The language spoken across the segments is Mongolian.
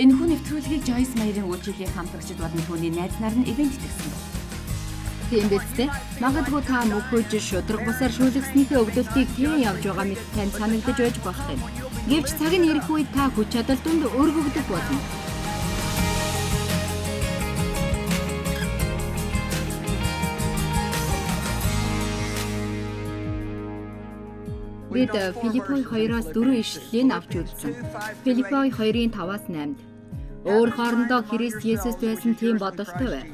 Энэхүү нэвтрүүлгийг Joyce Meyer-ийн үйлчлэлийн хамтрагчид болон түүний найз нар нь ивент хийсэн. Тийм биз дээ. Магадгүй та мөхөж шудраг бусаар шүүлгснийхээ өгдөлтийг тийм явж байгаа мэт танд санагдаж байж болох юм. Гэвч цаг нь ирэх үед та хүч чадал дунд өргөгдөх болно. Бид Филиппой 2-оос 4 ишлэлийг авч үзсэн. Филиппой 2-ын 5-аас 8-д. Өөр хоорондоо Христ Есүст байсан тийм бодолтой байв.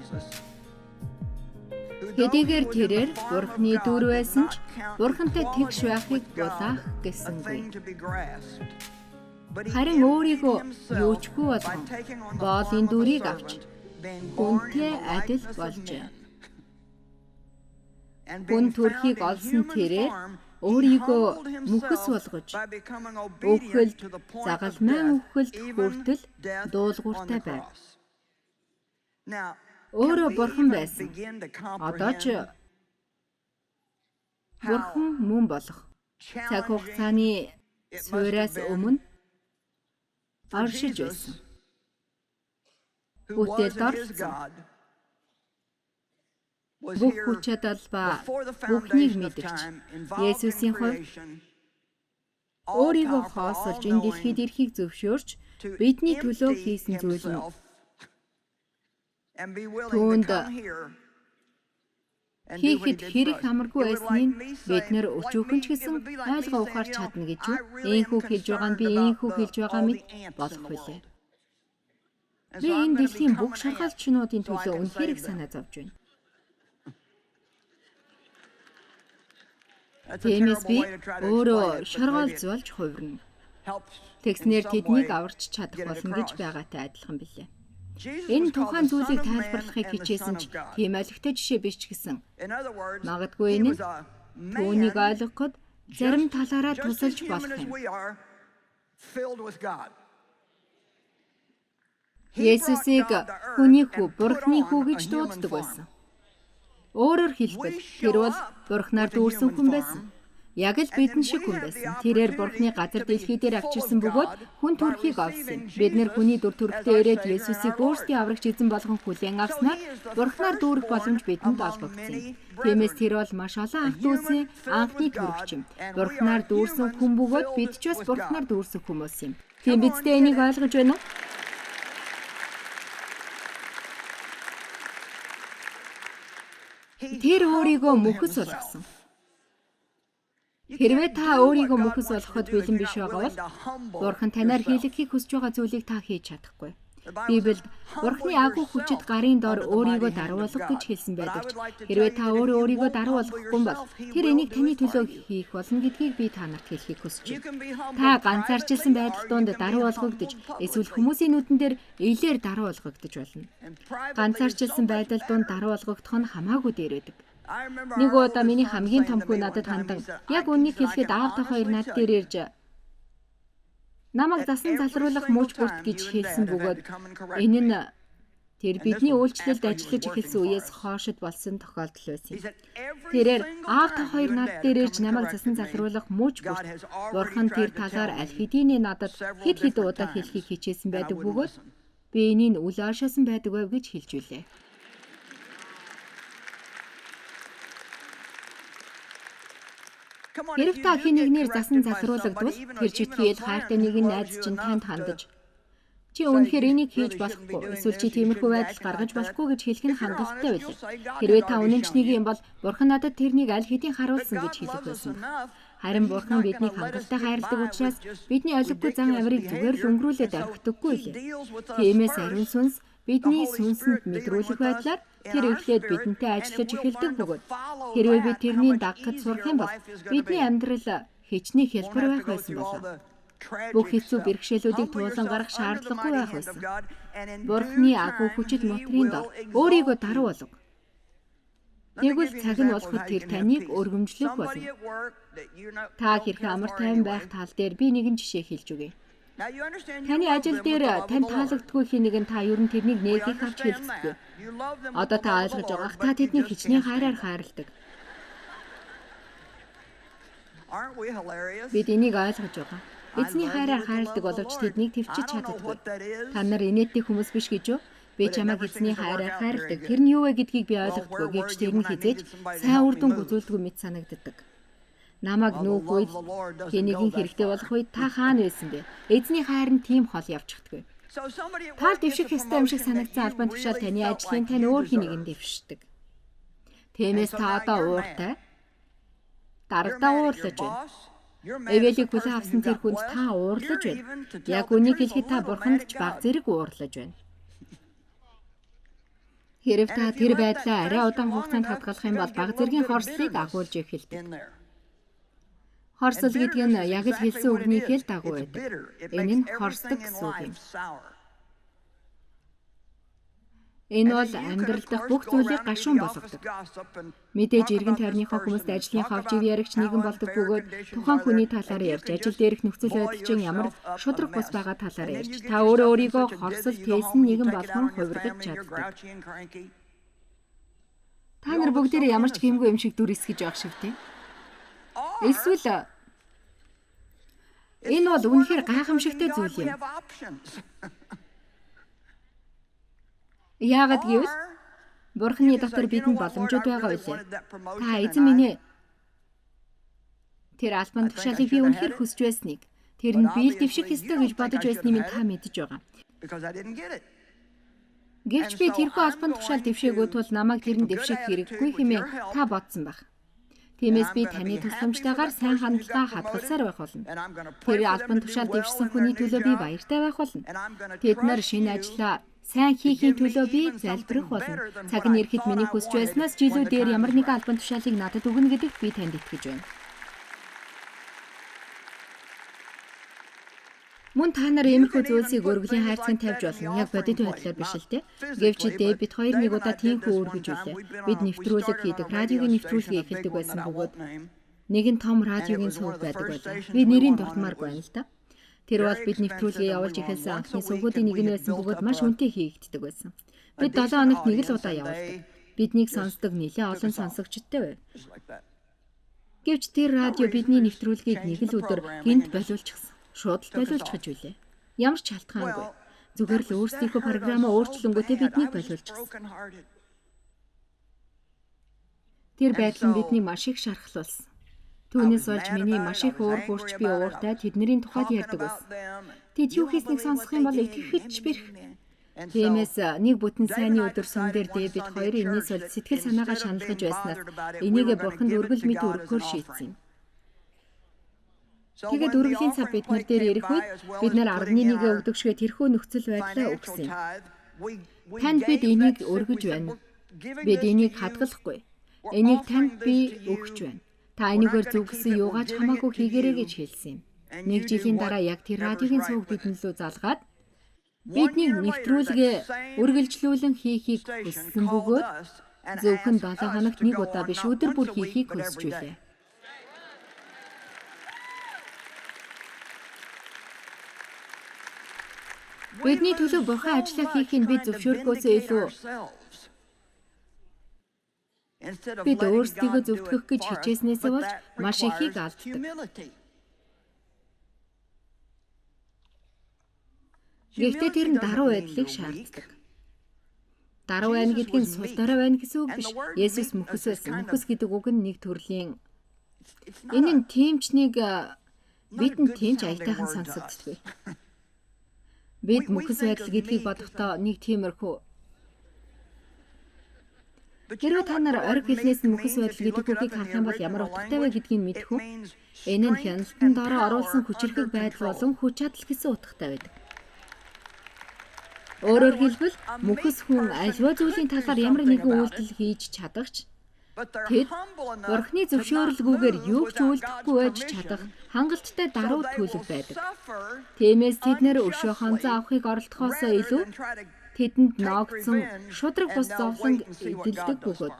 Хэдийгээр тэрээр Бурхны дүр байсан ч Бурхантай тэгш байхыг булаах гэсэнгүй. Харин өөрийгөө юучгүй болгон боолын дүрийг авч хүнтэй адил болжээ. Хүн төрхийг олсон тэрээр өөрийгөө мөхөс болгож өөхөлд загалмайн үхэлд хүртэл дуулууртай байв. Өөрөө Бурхан байсан. Одоо ч Бурхан мөн болох. Цаг хугацааны суйраас өмнө оршиж байсан. Бүтээлд орсон. Бүх хүч чадал ба бүхнийг мэдэрч Есүсийн хувьд өөрийгөө хоосолж энэ дэлхийд ирэхийг зөвшөөрч бидний төлөө хийсэн зүйл нь түүнд хийхэд хэрэг амаргүй байсныг бид нэр өчүүхэн ч гэсэн ойлгоо ухаарч чадна гэж юу? Ийхүү хэлж байгаа нь би ийхүү хэлж байгаа мэт болох билээ. Би энэ дэлхийн бүх шаргалчнуудын төлөө үнэхээр их санаа зовж байна. Тиймээс би өөрөө шаргалж болж хувирна. Тэгснээр тэднийг аварч чадах болно гэж байгаатай адилхан билээ. Энэ тухайн зүйлийг тайлбарлахыг хичээсэн ч тийм ойлгохтой жишээ биш ч гэсэн. Магадгүй энэ нь түүнийг ойлгоход зарим талаараа тусалж болох юм. Есүсийг хүний хүү, Бурхны хүү гэж дууддаг байсан. Өөрөөр хэлбэл тэр бол Бурхнаар дүүрсэн хүн байсан. Яг л бидэн шиг хүн байсан. Тэрээр Бурхны газар дэлхий дээр авчирсан бөгөөд хүн төрхийг олсон. Бид нэр хүний дүр төрхтэй ирээд Есүсийг өөрсдийн аврагч эзэн болгон хүлээн авснаар Бурхнаар дүүрэх боломж бидэнд олгогдсон. Тиймээс тэр бол маш олон анх дүүсийн анхны төрөгч юм. Бурхнаар дүүрсэн хүн бөгөөд бид ч бас Бурхнаар дүүрсэн хүмүүс юм. Тийм биз дээ, энийг ойлгож байна уу? Тэр өөрийгөө мөхөс болгосон. Хэрвээ та өөрийгөө мөхөс болгоход бэлэн биш байгаа бол Бурхан танаар хийлгэхийг хүсэж байгаа зүйлийг та хийж чадахгүй. Библиэд Бурханы агуу хүчит гарын дор өөрийгөө даруй болгох гэж хэлсэн байдаг ч хэрвээ та өөрийгөө даруй болгохгүй бол тэр энийг таны төлөө хийх болно гэдгийг би та нарт хэлхийг хүсэж байна. Та ганцаарчилсан байдал донд даруй болгогдож эсвэл хүмүүсийн нүдэн дээр илээр даруй болгогдож болно. Ганцаарчилсан байдал донд даруй болгогдох нь хамаагүй дээр байдаг. Нэг удаа миний хамгийн том хүү надад хандан яг үннийг хэлэхэд аав та хоёр над дээр ирж намайг засан залруулах мууч бүрт гэж хэлсэн бөгөөд энэ нь тэр бидний үйлчлэлд ажиллаж эхэлсэн үеэс хоошид болсон тохиолдол байсан. Тэрээр аав та хоёр над дээр ирж намайг засан залруулах мууч бүрт Бурхан тэр талаар аль хэдийнэ надад хэд хэдэн удаа хэлхийг хичээсэн байдаг бөгөөд би энийг үл аашаасан байдаг байв гэж хэлж үлээ. Хэрэг та хин нэгнээр засан залруулагдвал тэр читгийл хайртай нэгэн найз чинь танд хандаж чи үнэхээр энийг хийж болохгүй эсвэл чи тиймэрхүү байдал гаргаж болохгүй гэж хэлэх нь хангалттай байлаа. Хэрвээ та үнэнч нэг юм бол Бурхан надад тэрнийг аль хэдийн харуулсан гэж хэлэх байсан. Харин Бурхан биднийг хангалттай хайрладаг учраас бидний олиггүй зан авирыг зүгээр л өнгөрүүлээд орхидоггүй лээ. Тиймээс ариун сүнс бидний сүнсэнд мэдрүүлэх байдлаар тэр эхлээд бидэнтэй ажиллаж эхэлдэг бөгөөд хэрвээ бид тэрний дагахад сурах юм бол бидний амьдрал хичнээн хялбар байх байсан болоо. Бүх хэцүү бэрхшээлүүдийг туулан гарах шаардлагагүй байх байсан. Бурхны агуу хүчит моторын дор өөрийгөө даруй болго. Тэгвэл цаг нь болоход тэр таныг өргөмжлөх болно. Та хэрхэн амар тайван байх тал дээр би нэгэн жишээ хэлж өгье. Таны ажил дээр тань таалагддаггүй хэнийг та ер нь тэрнийг нээхийг авч хэлцдэг. Одоо та ойлгож байгаах та тэднийг хичнээн хайраар хайрладаг. Бид энийг ойлгож байгаа. Эзний хайраар хайрладаг боловч тэднийг төвчж чаддаггүй. Та нар инээдтэй хүмүүс биш гэж юу? Би чамайг эзний хайраар хайрладаг. Тэр нь юу вэ гэдгийг би ойлгохгүй гэвч тэр нь хизээж сайн үр дүн үзүүлдэггүй мэт санагддаг. Намайг нүүх үед хэнийгэн хэрэгтэй болох үед та хаана байсан бэ? Эзний хайр нь тийм хол явчихдаггүй. Та дэвших ёстой юм шиг санагдсан албан тушаал таны ажлын тань өөр хэнийг нь дэвшдэг. Тиймээс та одоо ууртай. Дарагдаа уурлаж байна. Эвэлийг хүлээн авсан тэр хүнд та уурлаж байна. Яг үнийг хэлэхэд та бурханд ч баг зэрэг уурлаж байна. Хэрв та тэр байдлаа арай удаан хугацаанд хадгалах юм бол баг зэргийн хорслыг агуулж эхэлдэг. Хорсол гэдэг нь яг л хэлсэн үгнийхээ л дагуу байдаг. Энэ нь хорсдог гэсэн үг юм. Энэ бол амьдрал дахь бүх зүйлийг гашуун болгодог. Мэдээж эргэн тойрныхоо хүмүүст ажлын хавжиг яригч нэгэн болдог бөгөөд тухайн хүний талаар ярьж, ажил дээрх нөхцөл байдал чинь ямар шудраг бус байгаа талаар ярьж, та өөрийгөө хорсол тээсэн нэгэн болгон хувиргаж чаддаг. Та нар бүгдээрээ ямар ч гэмгүй юм шиг дүр эсгэж явах шиг тийм. Эсвэл энэ бол үнэхээр гайхамшигтай зүйл юм. Яагаад гэвэл Бурхны дотор бидэнд боломжууд байгаа үлээ. Та эзэн минь ээ. Тэр албан тушаалыг би үнэхээр хүсэж байсныг, тэр нь биел дэвших ёстой гэж бодож байсныг минь та мэдэж байгаа. Гэвч би тэрхүү албан тушаал дэвшээгүй тул намайг тэр нь дэвших хэрэггүй хэмээн та бодсон байх. Тиймээс би таны тусламжтайгаар сайн хандлагаа хадгалсаар байх болно. Тэр албан тушаал дэвшсэн хүний төлөө би баяртай байх болно. Тэд нар шинэ ажлаа сайн хийхийн төлөө би залбирах болно. Цаг нь ирэхэд миний хүсэж байснаас жилүү дээр ямар нэгэн албан тушаалыг надад өгнө гэдэгт би танд итгэж байна. Мөн та нар иймэрхүү зүйлсийг өргөлийн хайрцагт тавьж болно. Яг бодит байдлаар биш л дээ. Гэвч бид хоёр нэг удаа тиймхүү өргөж үлээ. Бид нэвтрүүлэг хийдэг, радиогийн нэвтрүүлгээ эхэлдэг байсан бөгөөд нэгэн том радиогийн сувг байдаг байлаа. Би нэрийг дурдмааргүй байна л да. Тэр бол бид нэвтрүүлгээ явуулж эхэлсэн анхны сувгуудын нэг нь байсан бөгөөд маш үнэтэй хийгддэг байсан. Бид 7 хоногт нэг л удаа явуулдаг. Биднийг сонсдог нэлээд олон сонсогчдтой байв. Гэвч тэр радио бидний нэвтрүүлгийг нэг л өдөр гинт болиулчихсан. Шууд л болиулчихж үлээ. Ямар ч шалтгаангүй. Зүгээр л өөрсдийнхөө програмаа өөрчлөнгөтэй биднийг болиулчихсан. Тэр байдал нь бидний маш их шархлуулсан. Түүнээс болж миний маш их уур гүрч би ууртай тэдний тухайд ярьдаг байсан. Тэд юу хийснийг сонсох юм бол итгэхэд ч бэрх. Тиймээс нэг бүтэн сайнны өдөр сүм дээр бид хоёр энэс бол сэтгэл санаагаа шаналгаж байснаас энийг бурханд өргөл мэд өргөхөөр шийдсэн юм. Тэгээд өргөлийн цаг бид нар дээр ирэх үед бид нар 11 өгдөг шигэ тэрхүү нөхцөл байдлаа өгсөн юм. Танд бид энийг өргөж байна. Бид энийг хадгалахгүй. Энийг танд би өгч байна. Та энийгээр зөв гэсэн юугаач хамаагүй хийгээрэй гэж хэлсэн юм. Нэг жилийн дараа яг тэр радиогийн цуг бидэн лөө залгаад бидний нэвтрүүлгээ үргэлжлүүлэн хийхийг хүссэн бөгөөд зөвхөн 7 хоногт нэг удаа биш өдөр бүр хийхийг хүсэж байлаа. Бидний төлөө бурхан ажиллах хийхийг бид зөвшөөрөхөөс илүү бид өөрсдийгөө зөвтгөх гэж хичээснээсээ болж маш ихийг алддаг. Гэхдээ тэр нь даруй байдлыг шаарддаг. Даруй байна гэдэг нь сул дорой байна гэсэн үг биш. Есүс мөхөс байсан. Мөхөс гэдэг үг нь нэг төрлийн энэ нь тиймчнийг бидэнд тиймч аятайхан сонсогддог. Бид мөхөс байдал гэдгийг бодохдоо нэг тиймэрхүү хэрвээ та нар ориг хэлнээс нь мөхөс байдал гэдэг үгийг харах юм бол ямар утгатай вэ гэдгийг мэдэх үү? Энэ нь хяналтанд ороо оруулсан хүчирхэг байдал болон хүч чадал гэсэн утгатай байдаг. Өөрөөр хэлбэл мөхөс хүн аливаа зүйлийн талаар ямар нэгэн үйлдэл хийж чадагч тэд Бурхны зөвшөөрлгүйгээр юу ч үйлдэхгүй байж чадах хангалттай даруй төлөв байдаг. Тиймээс тэд нэр өшөө хонцоо авахыг оролдохоос илүү тэдэнд ноогдсон шудраг бус зовлон эдэлдэг бөгөөд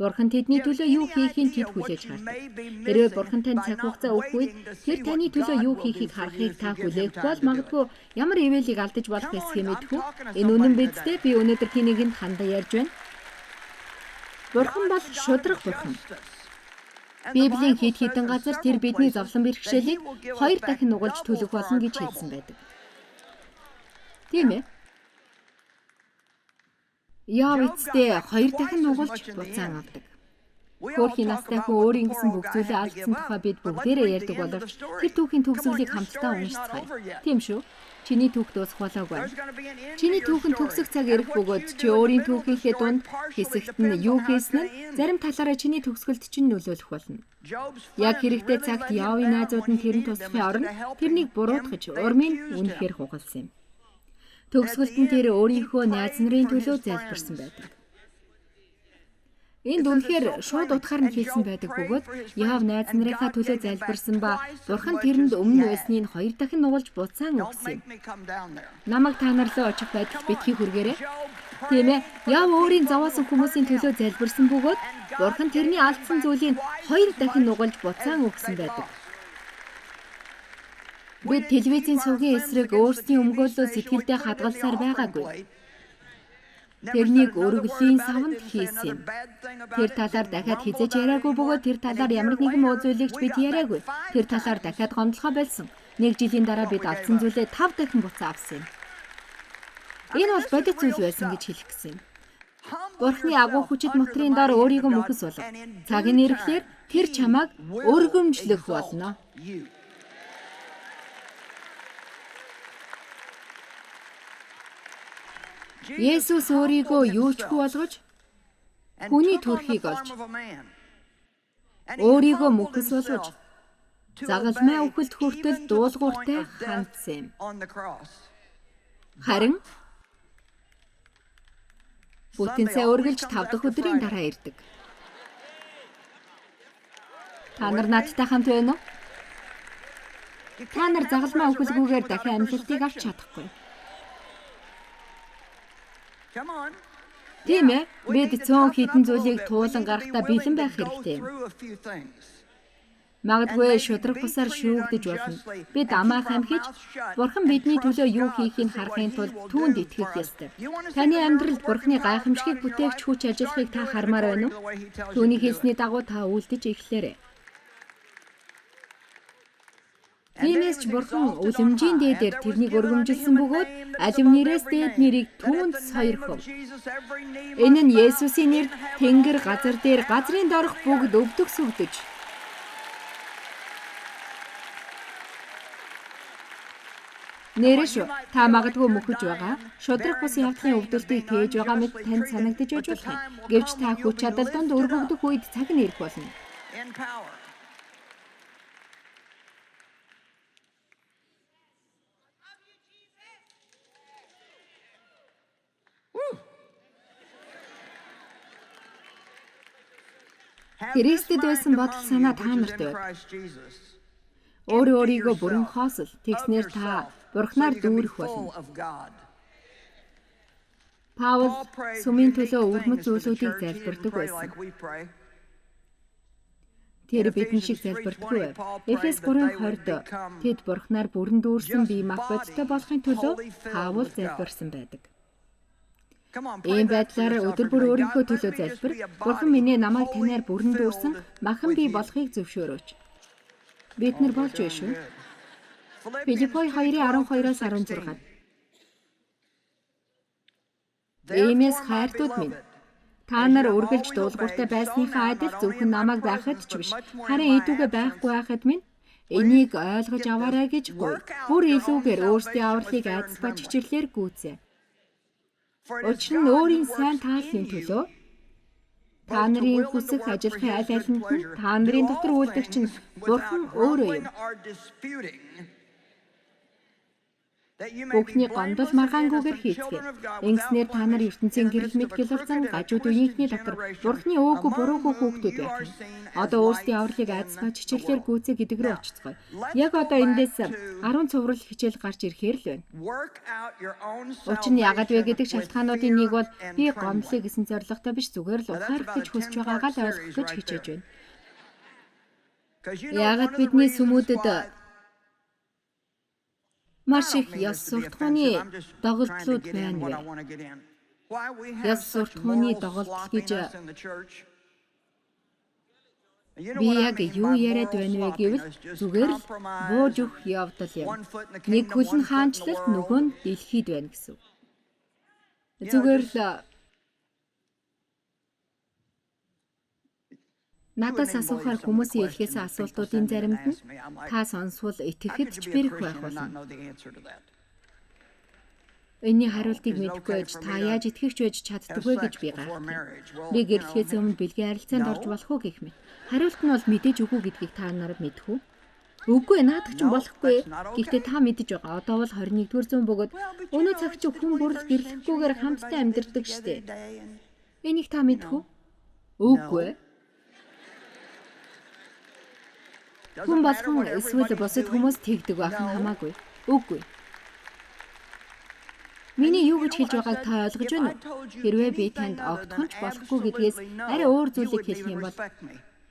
Бурхан тэдний төлөө юу хийхийг тэд хүлээж хардаг. Хэрвээ Бурхан танд цаг хугацаа өгөх үед тэр таны төлөө юу хийхийг харахыг та хүлээх бол магадгүй ямар ивэлийг алдаж болох эсхийг мэдэх үү? Энэ үнэн биз дээ? Би өнөөдөр тэнийг хандаа ярьж байна. Бурхан бол шудраг бурхан. Библийн хэд хэдэн газар тэр бидний зовлон бэрхшээлийг 2 дахин нугалж төлөх болно гэж хэлсэн байдаг. Тийм ээ. Яав эцэстээ 2 дахин нугалж буцаан авдаг. Хөөрхийн настай хүн өөрийн гэсэн бүх зүйлээ алдсан тухай бид бүгдээрээ ярьдаг боловч тэр түүхийн төгсгөлийг хамтдаа уншицгаая. Тийм шүү. Чиний түүх дуусах болоогүй. Чиний түүхэн төгсөх цаг ирэх бөгөөд чи өөрийн түүхийнхээ дунд хэсэгт нь юу хийсэн нь зарим талаараа чиний төгсгөлд чинь нөлөөлөх болно. Яг хэрэгтэй цагт Яавын найзууд нь тэрэнд туслахын оронд тэрнийг буруутгаж урмыг үнэхээр хугалсан юм. Төгсгөлд нь тэр өөрийнхөө найз нарын төлөө залбирсан байдаг. Энд үнэхээр шууд утгаар нь хэлсэн байдаг бөгөөд Яав найз нарынхаа төлөө залбирсан ба Бурхан тэрэнд өмнө байсныг 2 дахин нугалж буцаан өгсөн юм. Намайг та нар руу очих байдал битгий хүргээрэй. Тийм ээ. Яав өөрийн зовоосон хүмүүсийн төлөө залбирсан бөгөөд Бурхан тэрний алдсан зүйлийг 2 дахин нугалж буцаан өгсөн байдаг. Бид телевизийн сувгийн эсрэг өөрсдийн өмгөөлөө сэтгэлдээ хадгалсаар байгаагүй. Тэрнийг өргөлийн савнд хийсэн юм. Тэр талаар дахиад хизэж яриаггүй бөгөөд тэр талаар ямар нэгэн муу зүйлийг бид яриаггүй. Тэр талаар дахиад гомдлохоо болсон. 1 жилийн дараа бид алдсан зүйлээ 5 дахин буцаа авсан юм. Энэ бол бодит зүйл байсан гэж хэлэх гэсэн юм. Бурхны агуу хүчит мотрийн дор өөрийгөө мөхөс болов. Цагийн ирэхлээр тэр чамайг өргөмжлөх болно. Есүс өөрийгөө юучгүй болгож хүний төрхийг олж өөрийгөө мөхөс болгож загалмай үхэлд хүртэл дуулууртай хандсан юм. Харин бүтэнсээ өргөлж 5 дахь өдрийн дараа ирдэг. Та нар надтай хамт байна уу? Та нар загалмай үхэлгүйгээр дахин амьлалтыг авч чадахгүй. Тийм ээ, бид цөөн хідэн зүйлийг туулан гарахдаа бэлэн байх хэрэгтэй юм. Магадгүй шудраг бусаар шүүгдэж болно. Бид амаа хамхиж, Бурхан бидний төлөө юу хийхийг харахын тулд түүнд итгэх ёстой. Таны амьдралд Бурханы гайхамшигыг бүтээгч хүч ажиллахыг та хармаар байна уу? Түүний хэлсний дагуу та үйлдэж эхлээрэй. Тиймээс ч Бурхан үлэмжийн дээдээр тэрнийг өргөмжилсөн бөгөөд алив нэрээс дээд нэрийг түүнд сойрхов. Энэ нь Есүсийн нэрд тэнгэр газар дээр газрын доорх бүгд өвдөгсөвдөж. Нэрш та магадгүй мөхөж байгаа. Шудраг бус явдлын өвдөлтийг тээж байгаа мэт танд санагдаж байж болох юм. Гэвч та хүч чадал донд өргөгдөх үед цаг нь ирэх болно. Христэд байсан бодол санаа та нарт байв. Өөрийгөө бүрэн хоосол тэгснээр та Бурхнаар дүүрэх болно. Паул сүмийн төлөө өвөрмөц зүйлүүдийг залбирдаг байсан. Тэр бидэн шиг залбирдаггүй байв. Эфес 3:20-д тэд Бурхнаар бүрэн дүүрсэн бие мах бодтой болохын төлөө Паул залбирсан байдаг. Ийм байдлаар өдөр бүр өөрийнхөө төлөө залбир, Бурхан минь намайг танаар бүрэн дүүрсэн махан бий болохыг зөвшөөрөөч. Бид нар болж байна шүү. Филиппой 2:12-аас 16. Иймээс хайртууд минь, та нар үргэлж дуулууртай байсныхаа адил зөвхөн намайг байхад ч биш, харин идүүгээ байхгүй байхад минь энийг ойлгож аваарай гэж гуй. Бүр илүүгээр өөрсдийн авралыг айдас ба чичирлэр гүйцээ. Учир нь өөрийн сайн тааллын төлөө та нарын хүсэх ажиллахын аль алинд нь та нарын дотор үйлдэгч нь Бурхан өөрөө юм. Бүхний гомдол маргаангүйгээр хийцгээе. Ингэснээр та нар ертөнцийн гэрэл мэд гэлэлцэн гажууд үеийнхний дотор Бурханы өөгүй буруугүй хүүхдүүд байх юм. Одоо өөрсдийн авралыг айдас ба чичирлэр гүйцээ гэдэг рүү очицгоё. Яг одоо эндээс 10 цуврал хичээл гарч ирэхээр л байна. Учир нь яагаад вэ гэдэг шалтгаануудын нэг бол би гомдлыг гэсэн зорилготой биш зүгээр л ухаарах гэж хүсэж байгаагаа л ойлгох гэж хичээж байна. Яагаад бидний сүмүүдэд маш их ёс суртахууны доголдлууд байна вэ? Ёс суртахууны доголдол гэж Би яг юу яриад байна вэ гэвэл зүгээр л бууж өгөх явдал юм. Нэг хөл нь хаанчлалт, нөгөө нь дэлхийд байна гэсэн. Зүгээр л надаас асуухаар хүмүүсийн илгээсэн асуултуудын заримд нь та сонсвол итгэхэд ч бэрх байх болно. Энийний хариултыг мэдэхгүй байж та яаж итгэвч байж чаддаггүй гэж би гайхав. Би гэрлэхээс өмнө бэлгийн харилцаанд орж болох уу гэх мэт. Хариулт нь бол мэдээж үгүй гэдгийг та нар мэдэх үү? Үгүй наадаг ч болохгүй. Гэхдээ та мэдэж байгаа. Одоо бол 21-р зуун бөгөөд өнөө цаг чи хүн бүрл гэрлэхгүйгээр хамтдаа амьдардаг штеп. Энийг та мэдэх үү? Үгүй. Хүн болгон эсвэл бусад хүмүүс тэгдэг байх нь хамаагүй. Үгүй. Миний юу гэж хэлж байгааг та ойлгож байна уу? Хэрвээ би танд огт хүнч болохгүй гэдгээс арай өөр зүйлийг хэлэх юм бол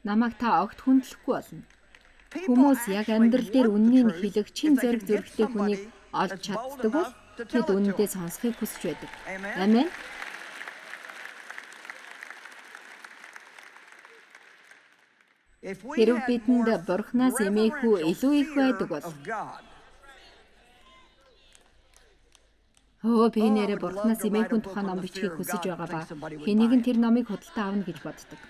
намайг та огт хүндлэхгүй болно. Хүмүүс яг амьдрал дээр үннийг хэлэх чин зориг зөрөгтэй хүнийг олж чаддаг бол тэд үнэндээ сонсхийг хүсэж байдаг. Амен. Хэрв бидэнд Бурханаас эмээхүү илүү их байдаг бол би нэрээ Бурханаас эмээхүүн тухай ном бичгийг хүсэж байгаа ба хэнийг нь тэр номыг худалдаа авна гэж боддог.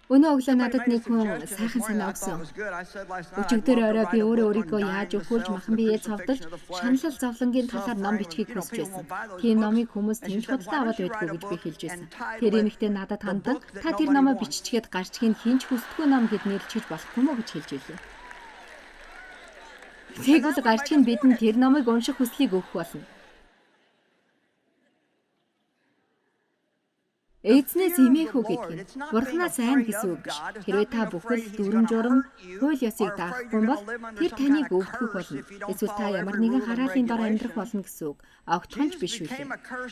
Өнөө өглөө надад нэг хүн сайхан санаа өгсөн. Өчигдөр орой би өөрийгөө яаж өхүүлж махан биеэ цавдалж шаналл зовлонгийн талаар ном бичгийг хүсэж байсан. Тийм номыг хүмүүс тэмч худалдаа аваад байдгүй гэж би хэлж байсан. Тэр эмэгтэй надад хандан та тэр номоо биччихээд гарчгийг хинч хүсдэггүй ном гэд нэрлэж болохгүй мó гэж хэлж илээ. Тэгвэл гарчиг нь бидэнд тэр номыг унших хүслийг өгөх болно. Эзнээс эмээх үү гэдэг нь Бурханаас айн гэсэн үг биш. Хэрвээ та бүхэл дүрм журм хууль ёсыг даахгүй бол тэр таныг өвдгөх болно. Эсвэл та ямар нэгэн хараалын дор амьдрах болно гэсэн үг. Огтхонч биш үү?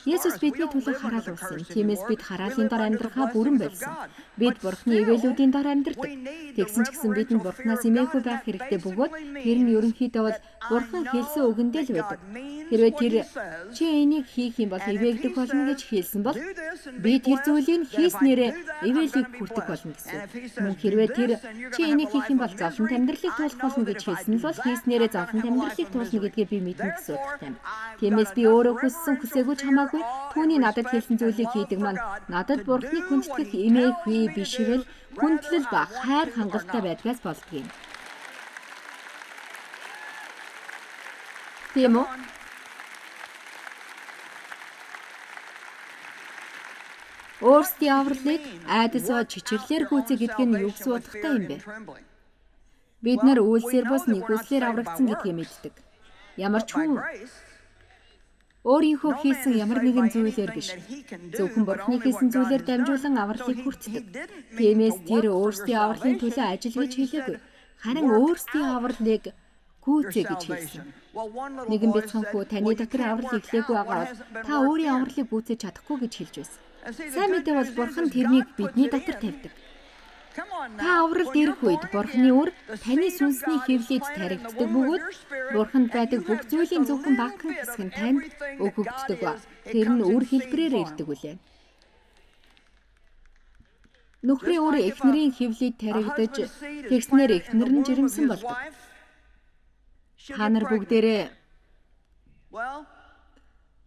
Есүс бидний төлөө хараалуулсан. Тиймээс бид хараалын дор амьдрахаа бүрэн болсон. Бид Бурханы ивэлүүдийн дор амьдрдаг. Тэгсэн ч гэсэн бидэнд Бурханаас эмээхүү байх хэрэгтэй бөгөөд тэр нь ерөнхийдөө бол Бурхан хэлсэн үгэндээ л байдаг. Хэрвээ тэр чи энийг хийх юм бол ивээгдэх болно гэж хэлсэн бол би тэр зүйлийг хийснээрээ ивэлийг хүртэх болно гэсэн. Мөн хэрвээ тэр чи энийг хийх юм бол зовлонт амьдралыг туулах болно гэж хэлсэн бол хийснээрээ зовлонт амьдралыг туулна гэдгээ би мэднэ гэсэн утгатай юм. Тиймээс би өөрөө хүссэн хүсээгүй ч хамаагүй түүний надад хэлсэн зүйлийг хийдэг маань надад Бурханыг хүндэтгэх эмээгүй бишвэл хүндлэл ба хайр хангалттай байдгаас болдгийм. Тийм үү? Өөрсдийн авралыг айдасаа чичирлэр гүйцэ гэдэг нь юу гэсэн утгатай юм бэ? Бид нар үйлсээр бус нэгүслэр аврагдсан гэдгийг мэддэг. Ямар ч хүн өөрийнхөө хийсэн ямар нэгэн зүйлээр биш. Зөвхөн Бурханы хийсэн зүйлээр дамжуулан авралыг хүртдэг. Тиймээс тэр өөрсдийн авралын төлөө ажил гэж хэлээгүй. Харин өөрсдийн авралыг гүйцэ гэж хэлсэн. Нэгэн бяцхан хүү таны дотор аврал иглээгүй байгаа бол та өөрийн авралыг гүйцэж чадахгүй гэж хэлж байсан. Сайн мэдээ бол Бурхан тэрнийг бидний дотор тавьдаг. Та авралд ирэх үед Бурханы үр таны сүнсний хэвлэлд таригддаг бөгөөд Бурханд байдаг бүх зүйлийн зөвхөн багахан хэсэг нь танд өгөгддөг ба тэр нь үр хэлбэрээр ирдэг үлээ. Нөхрийн үр эхнэрийн хэвлэлд таригдаж тэгснээр эхнэр нь жирэмсэн болдог. Та нар бүгдээрээ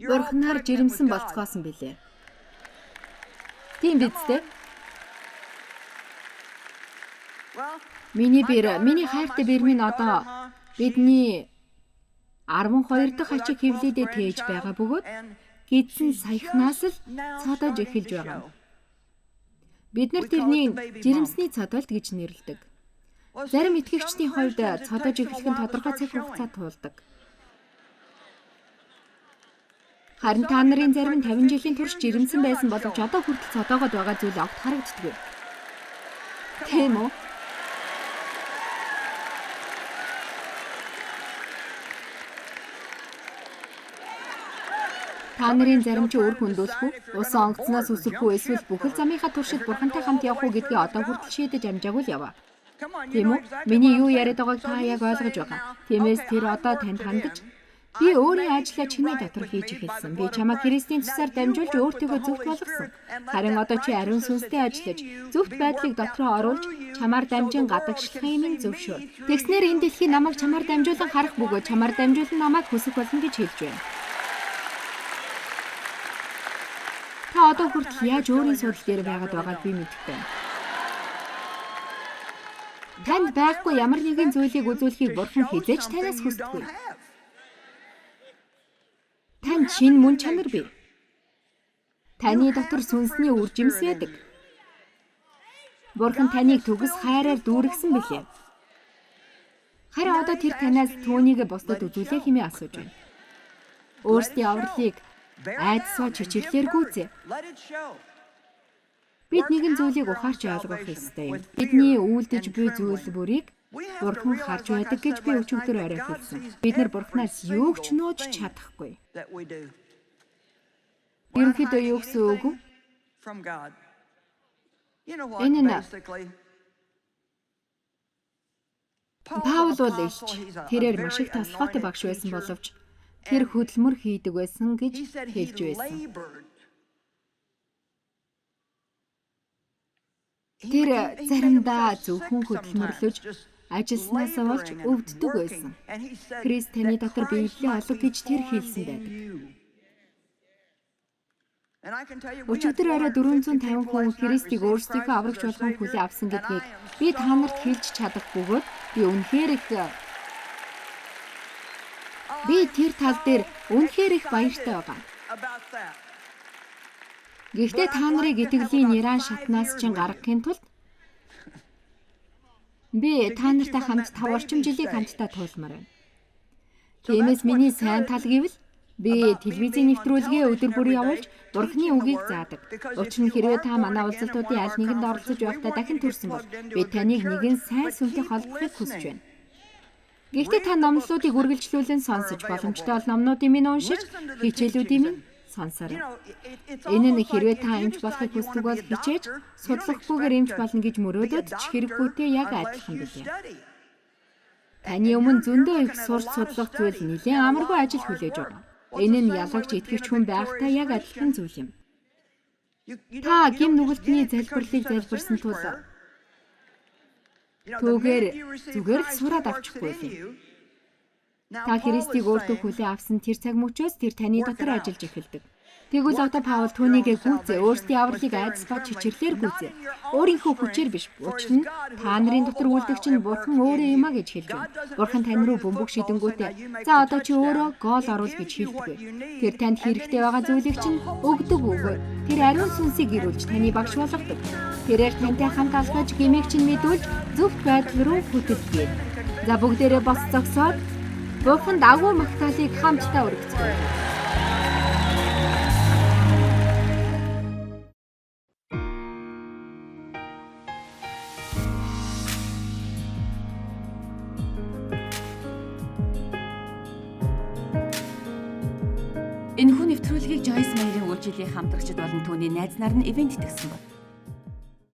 Бурханаар жирэмсэн болцгоосон билээ. Тийм биз дээ? Миний хайртай бэр минь одоо бидний 12 дахь ачиг хэвлэдэд тээж байгаа бөгөөд гидсэн саяхнаас л цодож эхэлж байгаа. Бид нар тэрнийг жирэмсний цодолт гэж нэрлэдэг. Зарим итгэгчдийн хувьд цодож эхлэх нь тодорхой цаг хугацаа туулдаг. Харин та нарын зарим нь 50 жилийн турш жирэмсэн байсан боловч одоо хүртэл цодоогод байгаа зүйл огт харагддаг. Тийм үү? Та нарын зарим ч үр хөндүүлэх үү, ус онгоцноос үсэх үү, эсвэл бүхэл замынхаа туршид Бурхантай хамт явах уу гэдгийг одоо хүртэл шийдэж амжаагүй л яваа. Тийм үү? Миний юу яриад байгааг та яг ойлгож байгаа. Тиймээс тэр одоо танд хандаж Би өөрийн ажлаа чиний дотор хийж эхэлсэн. Би чамайг Христийн цусаар дамжуулж өөртөөгөө зөвхт болгосон. Харин одоо чи ариун сүнстэй ажиллаж, зөвхт байдлыг дотроо оруулж, чамаар дамжин гадагшлахын минь зөвшөөр. Тэгснээр энэ дэлхий намайг чамаар дамжуулан харах бөгөөд чамаар дамжуулан намайг хүсэх болно гэж хэлж байна. Та одоо хүртэл яаж өөрийн судал дээр байгаад байгааг би мэдэхгүй. Танд байхгүй ямар нэгэн зүйлийг үзүүлэхийг Бурхан хизээж танаас хүсдэггүй. Танд шинэ мөн чанар бий. Таны дотор сүнсний үр жимс байдаг. Бурхан таныг төгс хайраар дүүргэсэн билээ. Харин одоо тэр танаас түүнийг бусдад үзүүлэх хэмээн асууж байна. Өөрсдийн авралыг айдсаа чичиглэлээр гүйцээ. Бид нэгэн зүйлийг ухаарч ойлгох ёстой юм. Бидний үйлдэж буй зүйл бүрийг Бурхан харж байдаг гэж би өчигдөр орой хэлсэн. Бид нар Бурханаас юу ч нууж чадахгүй. Ерөнхийдөө юу гэсэн үг вэ? Энэ нь Паул бол элч тэрээр маш их таслахаатай багш байсан боловч тэр хөдөлмөр хийдэг байсан гэж хэлж байсан. Тэр заримдаа зөвхөн хөдөлмөрлөж ажилласнаас болж өвддөг байсан. Христ таны дотор биелэлээ олох гэж тэр хэлсэн байдаг. Өчигдөр орой 450 хүн Христийг өөрсдийнхөө аврагч болгон хүлээн авсан гэдгийг би та нарт хэлж чадах бөгөөд би үнэхээр тэр тал дээр үнэхээр их баяртай байгаа. Гэхдээ та нарыг итгэлийн нэран шатнаас чинь гаргахын тулд би та нартай хамт 5 орчим жилийг хамтдаа туулмаар байна. Тиймээс миний сайн тал гэвэл би телевизийн нэвтрүүлгээ өдөр бүр явуулж Бурхны үгийг заадаг. Учир нь хэрвээ та манай уулзалтуудын аль нэгэнд оролцож байхдаа дахин төрсөн бол би таныг нэгэн сайн сүнстэй холбохыг хүсэж байна. Гэхдээ та номлолуудыг үргэлжлүүлэн сонсож боломжтой бол номнуудыг минь уншиж, хичээлүүдийг минь сонсоорой. Энэ нь хэрвээ та эмч болохыг хүсдэг бол хичээж, судлахгүйгээр эмч болно гэж мөрөөдөд ч хэрэггүйтэй яг адилхан билээ. Таны өмнө зөндөө их сурч судлах зүйл нэлээд амаргүй ажил хүлээж байгаа. Энэ нь ялагч итгэвч хүн байхтай яг адилхан зүйл юм. Та гим нүгэлтний залбирлыг залбирсан тул зүгээр л сураад авчихгүй юм. Та Христийг өөртөө хүлээн авсан тэр цаг мөчөөс тэр таны дотор ажиллаж эхэлдэг. Тэгвэл одоо Паул түүнийг гүйцээ, өөрсдийн авралыг айдас ба чичирлэр гүйцээ. Өөрийнхөө хүчээр биш, учир нь та нарын дотор үлдэгч нь Бурхан өөрөө юм а гэж хэлж байна. Бурхан тань руу бөмбөг шидэнгүүтээ за одоо чи өөрөө гол оруул гэж хэлдэг. Тэр танд хэрэгтэй байгаа зүйлийг чинь өгдөг өгөөд тэр ариун сүнсийг ирүүлж таны багш болгодог. Тэрээр тантай хамт алхаж гэмээг чинь мэдүүлж зөвхт байдал руу хөтөлгөө. За бүгдээрээ бос зогсоод Бурханд агуу магтаалыг хамтдаа өргөцгөөе. Энэхүү нэвтрүүлгийг Joyce Meyer-ийн үйлчилгээ хамтрагчид болон түүний найз нар нь ивент итгэсэн байна.